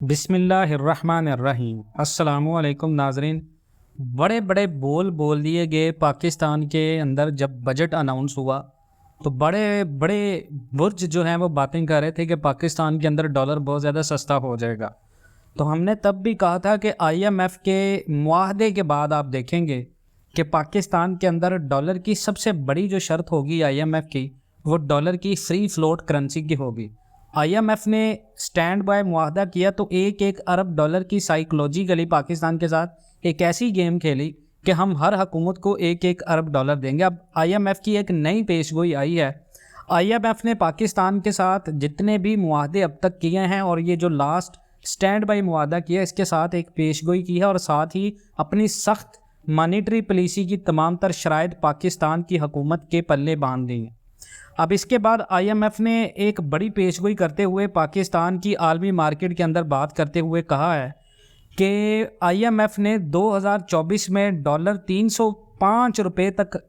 बिस्मिल्लाहिर्रहमानिर्रहीम। अस्सलामुअलैकुम नाजरीन। बड़े बड़े बोल बोल दिए गए पाकिस्तान के अंदर जब बजट अनाउंस हुआ तो बड़े बड़े बुर्ज जो हैं वो बातें कर रहे थे कि पाकिस्तान के अंदर डॉलर बहुत ज़्यादा सस्ता हो जाएगा। तो हमने तब भी कहा था कि आईएमएफ के मुआहदे के बाद आप देखेंगे कि पाकिस्तान के अंदर डॉलर की सबसे बड़ी जो शर्त होगी आईएमएफ की, वो डॉलर की फ्री फ्लोट करेंसी की होगी। आईएमएफ ने स्टैंड बाय मुआहदा किया तो एक एक अरब डॉलर की साइकोलॉजिकली पाकिस्तान के साथ एक ऐसी गेम खेली कि हम हर हुकूमत को एक एक अरब डॉलर देंगे। अब आईएमएफ की एक नई पेशगोई आई है। आईएमएफ ने पाकिस्तान के साथ जितने भी मुआहदे अब तक किए हैं और ये जो लास्ट स्टैंड बाय मुआहदा किया, इसके साथ एक पेशगोई की है और साथ ही अपनी सख्त मॉनेटरी पॉलिसी की तमाम तर शराइत पाकिस्तान की हुकूमत के पल्ले बांध दी हैं। अब इसके बाद आईएमएफ ने एक बड़ी पेशगोई करते हुए पाकिस्तान की आलमी मार्केट के अंदर बात करते हुए कहा है कि आईएमएफ ने 2024 में डॉलर 305 रुपये तक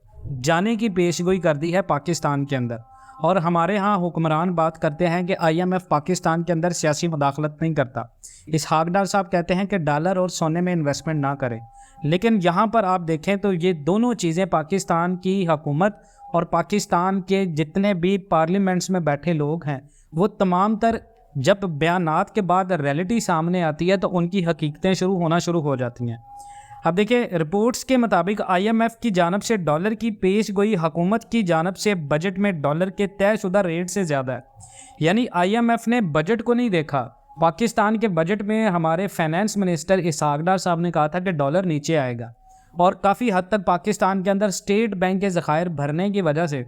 जाने की पेशगोई कर दी है पाकिस्तान के अंदर। और हमारे यहाँ हुक्मरान बात करते हैं कि आईएमएफ पाकिस्तान के अंदर सियासी मुदाखलत नहीं करता। इसहाक डार साहब कहते हैं कि डॉलर और सोने में इन्वेस्टमेंट ना करें। लेकिन यहाँ पर आप देखें तो ये दोनों चीज़ें पाकिस्तान की हुकूमत और पाकिस्तान के जितने भी पार्लियामेंट्स में बैठे लोग हैं वो तमाम तर जब बयानात के बाद रियलिटी सामने आती है तो उनकी हकीकतें शुरू हो जाती हैं। अब देखिए, रिपोर्ट्स के मुताबिक आईएमएफ की जानब से डॉलर की पेश गोई हुकूमत की जानब से बजट में डॉलर के तयशुदा रेट से ज़्यादा है। यानी आईएमएफ ने बजट को नहीं देखा। पाकिस्तान के बजट में हमारे फाइनेंस मिनिस्टर इसहाक डार साहब ने कहा था कि डॉलर नीचे आएगा और काफ़ी हद तक पाकिस्तान के अंदर स्टेट बैंक के ज़खायर भरने की वजह से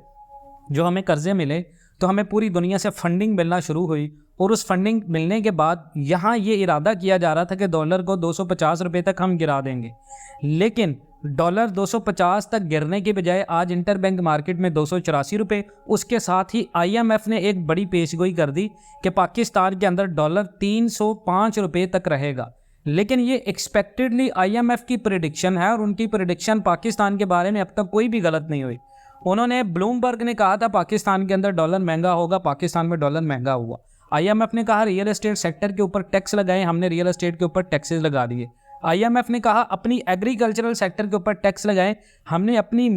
जो हमें कर्जे मिले तो हमें पूरी दुनिया से फंडिंग मिलना शुरू हुई। और उस फंडिंग मिलने के बाद यहाँ ये इरादा किया जा रहा था कि डॉलर को 250 रुपये तक हम गिरा देंगे। लेकिन डॉलर 250 तक गिरने के बजाय आज इंटरबैंक मार्केट में 284 रुपये। उसके साथ ही आईएमएफ ने एक बड़ी पेशगोई कर दी कि पाकिस्तान के अंदर डॉलर 305 रुपये तक रहेगा। लेकिन ये एक्सपेक्टेडली आईएमएफ की प्रेडिक्शन है और उनकी प्रेडिक्शन पाकिस्तान के बारे में अब तक कोई भी गलत नहीं हुई। उन्होंने ब्लूमबर्ग ने कहा था पाकिस्तान के अंदर डॉलर महंगा होगा, पाकिस्तान में डॉलर महंगा हुआ। आईएमएफ ने कहा रियल एस्टेट सेक्टर के ऊपर टैक्स लगाए, हमने रियल एस्टेट के ऊपर टैक्सेस लगा दिए। आईएमएफ ने कहा अपनी एग्रीकल्चरल सेक्टर के ऊपर टैक्स लगाएं, हमने अपनी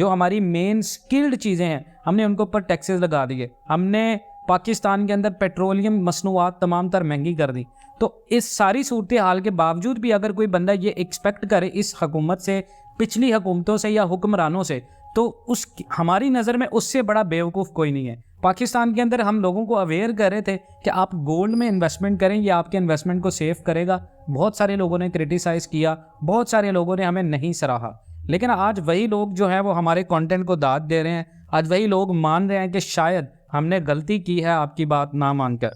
हमारी मेन स्किल्ड चीज़ें हैं हमने उनके ऊपर टैक्सेस लगा दिए। हमने पाकिस्तान के अंदर पेट्रोलियम मसनूआत तमाम तर महंगी कर दी। तो इस सारी सूरत हाल के बावजूद भी अगर कोई बंदा ये एक्सपेक्ट करे इस हुकूमत से, पिछली हुकूमतों से या हुक्मरानों से, तो उस हमारी नज़र में उससे बड़ा बेवकूफ़ कोई नहीं है। पाकिस्तान के अंदर हम लोगों को अवेयर कर रहे थे कि आप गोल्ड में इन्वेस्टमेंट करें, ये आपके इन्वेस्टमेंट को सेव करेगा। बहुत सारे लोगों ने क्रिटिसाइज़ किया, बहुत सारे लोगों ने हमें नहीं सराहा। लेकिन आज वही लोग जो हैं वो हमारे कंटेंट को दाद दे रहे हैं। आज वही लोग मान रहे हैं कि शायद हमने गलती की है आपकी बात ना मानकर।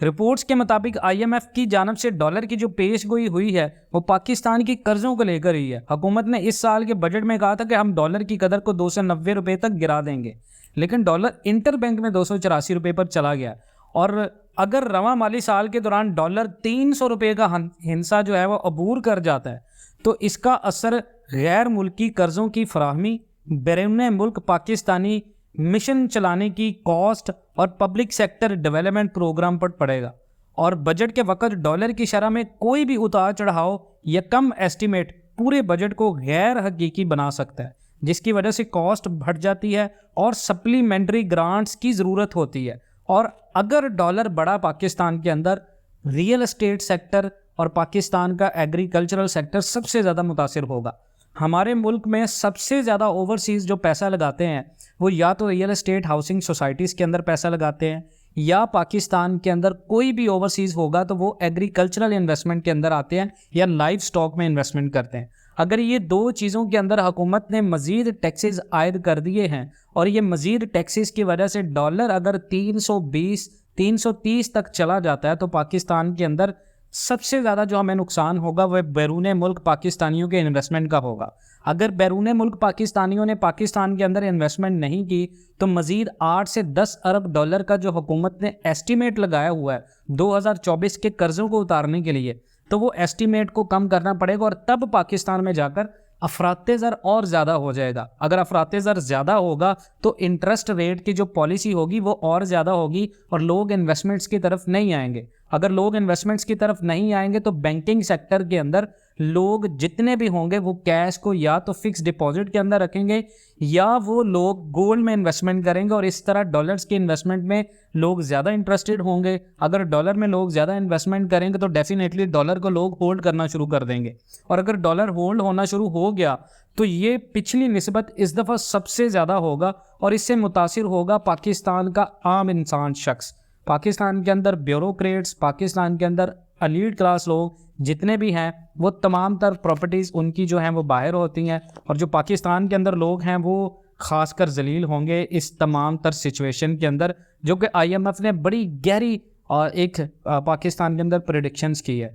रिपोर्ट्स के मुताबिक आईएमएफ की जानब से डॉलर की जो पेशगोई हुई है वो पाकिस्तान की कर्जों को लेकर ही है। हुकूमत ने इस साल के बजट में कहा था कि हम डॉलर की कदर को 290 रुपये तक गिरा देंगे, लेकिन डॉलर इंटरबैंक में 284 रुपये पर चला गया। और अगर रवां माली साल के दौरान डॉलर 300 रुपये का हिस्सा जो है वो अबूर कर जाता है तो इसका असर गैर मुल्की कर्ज़ों की फराहमी, बैरून मुल्क पाकिस्तानी मिशन चलाने की कॉस्ट और पब्लिक सेक्टर डेवलपमेंट प्रोग्राम पर पड़ेगा। और बजट के वक्त डॉलर की शरह में कोई भी उतार चढ़ाव या कम एस्टीमेट पूरे बजट को गैर हकीकी बना सकता है, जिसकी वजह से कॉस्ट बढ़ जाती है और सप्लीमेंट्री ग्रांट्स की ज़रूरत होती है। और अगर डॉलर बढ़ा पाकिस्तान के अंदर, रियल एस्टेट सेक्टर और पाकिस्तान का एग्रीकल्चरल सेक्टर सबसे ज़्यादा मुतासिर होगा। हमारे मुल्क में सबसे ज़्यादा ओवरसीज़ जो पैसा लगाते हैं वो या तो रियल एस्टेट हाउसिंग सोसाइटीज़ के अंदर पैसा लगाते हैं, या पाकिस्तान के अंदर कोई भी ओवरसीज़ होगा तो वो एग्रीकल्चरल इन्वेस्टमेंट के अंदर आते हैं या लाइव स्टॉक में इन्वेस्टमेंट करते हैं। अगर ये दो चीज़ों के अंदर हुकूमत ने मज़ीद टैक्सेस आयद कर दिए हैं और ये मज़ीद टैक्सेस की वजह से डॉलर अगर 320-330 तक चला जाता है तो पाकिस्तान के अंदर सबसे ज़्यादा जो हमें नुकसान होगा वह बैरून मुल्क पाकिस्तानियों के इन्वेस्टमेंट का होगा। अगर बैरून मुल्क पाकिस्तानियों ने पाकिस्तान के अंदर इन्वेस्टमेंट नहीं की तो मज़ीद 8 से 10 अरब डॉलर का जो हुकूमत ने एस्टीमेट लगाया हुआ है 2024 के कर्ज़ों को उतारने के लिए, तो वो एस्टीमेट को कम करना पड़ेगा और तब पाकिस्तान में जाकर अफरात-ए-ज़र और ज़्यादा हो जाएगा। अगर अफरात-ए-ज़र ज़्यादा होगा तो इंटरेस्ट रेट की जो पॉलिसी होगी वो और ज़्यादा होगी और लोग इन्वेस्टमेंट्स की तरफ नहीं आएंगे। अगर लोग इन्वेस्टमेंट्स की तरफ नहीं आएंगे तो बैंकिंग सेक्टर के अंदर लोग जितने भी होंगे वो कैश को या तो फिक्स डिपॉजिट के अंदर रखेंगे या वो लोग गोल्ड में इन्वेस्टमेंट करेंगे और इस तरह डॉलर्स की इन्वेस्टमेंट में लोग ज़्यादा इंटरेस्टेड होंगे। अगर डॉलर में लोग ज़्यादा इन्वेस्टमेंट करेंगे तो डेफिनेटली डॉलर को लोग होल्ड करना शुरू कर देंगे और अगर डॉलर होल्ड होना शुरू हो गया तो ये पिछली निस्बत इस दफ़ा सबसे ज़्यादा होगा और इससे मुतासिर होगा पाकिस्तान का आम इंसान शख्स। पाकिस्तान के अंदर ब्यूरोक्रेट्स, पाकिस्तान के अंदर एलीट क्लास लोग जितने भी हैं वो तमाम तर प्रॉपर्टीज़ उनकी जो हैं वो बाहर होती हैं और जो पाकिस्तान के अंदर लोग हैं वो खासकर जलील होंगे इस तमाम तर सिचुएशन के अंदर, जो कि IMF ने बड़ी गहरी और एक पाकिस्तान के अंदर प्रेडिक्शंस की है।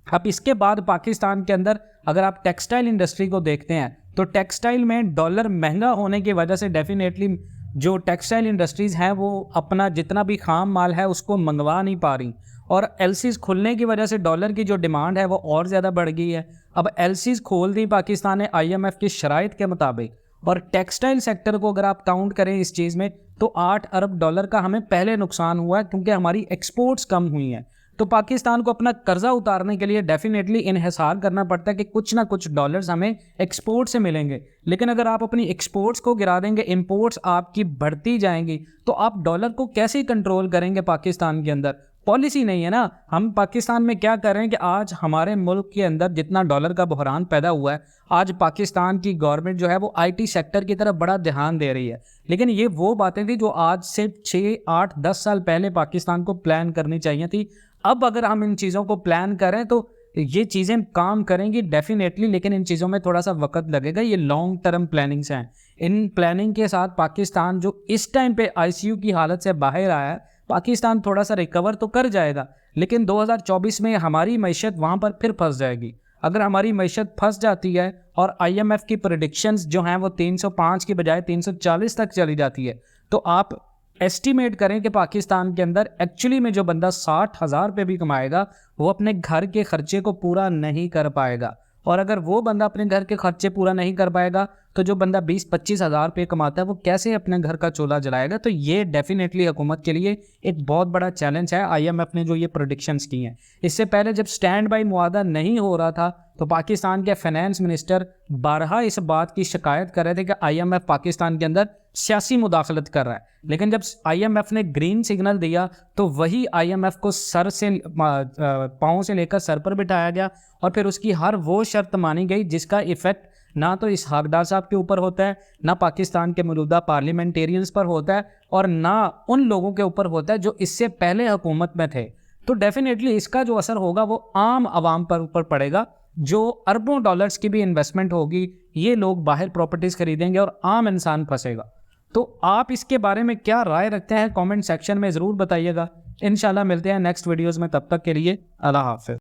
अब इसके बाद पाकिस्तान के अंदर अगर आप टेक्सटाइल इंडस्ट्री को देखते हैं तो टेक्सटाइल में डॉलर महंगा होने की वजह से डेफिनेटली जो टेक्सटाइल इंडस्ट्रीज़ हैं वो अपना जितना भी खाम माल है उसको मंगवा नहीं पा रही और LCs खुलने की वजह से डॉलर की जो डिमांड है वो और ज़्यादा बढ़ गई है। अब LCs खोल दी पाकिस्तान ने IMF की शराइत के मुताबिक और टेक्सटाइल सेक्टर को अगर आप काउंट करें इस चीज़ में तो 8 अरब डॉलर का हमें पहले नुकसान हुआ है क्योंकि हमारी एक्सपोर्ट्स कम हुई हैं। तो पाकिस्तान को अपना कर्जा उतारने के लिए डेफिनेटली इन्हिसार करना पड़ता है कि कुछ ना कुछ डॉलर्स हमें एक्सपोर्ट से मिलेंगे। लेकिन अगर आप अपनी एक्सपोर्ट्स को गिरा देंगे, इंपोर्ट्स आपकी बढ़ती जाएंगी तो आप डॉलर को कैसे कंट्रोल करेंगे? पाकिस्तान के अंदर पॉलिसी नहीं है ना। हम पाकिस्तान में क्या कर रहे हैं कि आज हमारे मुल्क के अंदर जितना डॉलर का बहरान पैदा हुआ है, आज पाकिस्तान की गवर्नमेंट जो है वो IT सेक्टर की तरफ बड़ा ध्यान दे रही है। लेकिन ये वो बातें थी जो आज से 6, 8, 10 साल पहले पाकिस्तान को प्लान करनी चाहिए थी। अब अगर हम इन चीज़ों को प्लान करें तो ये चीज़ें काम करेंगी डेफिनेटली, लेकिन इन चीज़ों में थोड़ा सा वक्त लगेगा। ये लॉन्ग टर्म प्लानिंग्स हैं। इन प्लानिंग के साथ पाकिस्तान जो इस टाइम पे ICU की हालत से बाहर आया है, पाकिस्तान थोड़ा सा रिकवर तो कर जाएगा, लेकिन 2024 में हमारी मैशत वहाँ पर फिर फंस जाएगी। अगर हमारी मैशत फंस जाती है और IMF की प्रेडिक्शंस जो हैं वो 305 की बजाय 340 तक चली जाती है तो आप एस्टिमेट करें कि पाकिस्तान के अंदर एक्चुअली में जो बंदा 60,000 रुपये भी कमाएगा वो अपने घर के खर्चे को पूरा नहीं कर पाएगा। और अगर वो बंदा अपने घर के खर्चे पूरा नहीं कर पाएगा तो जो बंदा 20-25 हज़ार रुपये कमाता है वो कैसे अपने घर का चूल्हा जलाएगा? तो ये डेफिनेटली हुकूमत के लिए एक बहुत बड़ा चैलेंज है। IMF ने जो ये प्रेडिक्शंस की हैं, इससे पहले जब स्टैंड बाई मुआहदा नहीं हो रहा था तो पाकिस्तान के फाइनेंस मिनिस्टर बारहा इस बात की शिकायत कर रहे थे कि IMF पाकिस्तान के अंदर सियासी मुदाखलत कर रहा है। लेकिन जब IMF ने ग्रीन सिग्नल दिया तो वही IMF को सर से पाँव से लेकर सर पर बिठाया गया और फिर उसकी हर वो शर्त मानी गई जिसका इफ़ेक्ट ना तो इस हकदार साहब के ऊपर होता है, ना पाकिस्तान के मौजूदा पार्लियामेंटेरियंस पर होता है और ना उन लोगों के ऊपर होता है जो इससे पहले हुकूमत में थे। तो डेफिनेटली इसका जो असर होगा वो आम आवाम पर ऊपर पड़ेगा। जो अरबों डॉलर्स की भी इन्वेस्टमेंट होगी, ये लोग बाहर प्रॉपर्टीज़ खरीदेंगे और आम इंसान फंसेगा। तो आप इसके बारे में क्या राय रखते हैं? कमेंट सेक्शन में ज़रूर बताइएगा। इंशाल्लाह मिलते हैं नेक्स्ट वीडियोज़ में, तब तक के लिए अल्लाह हाफ़िज़।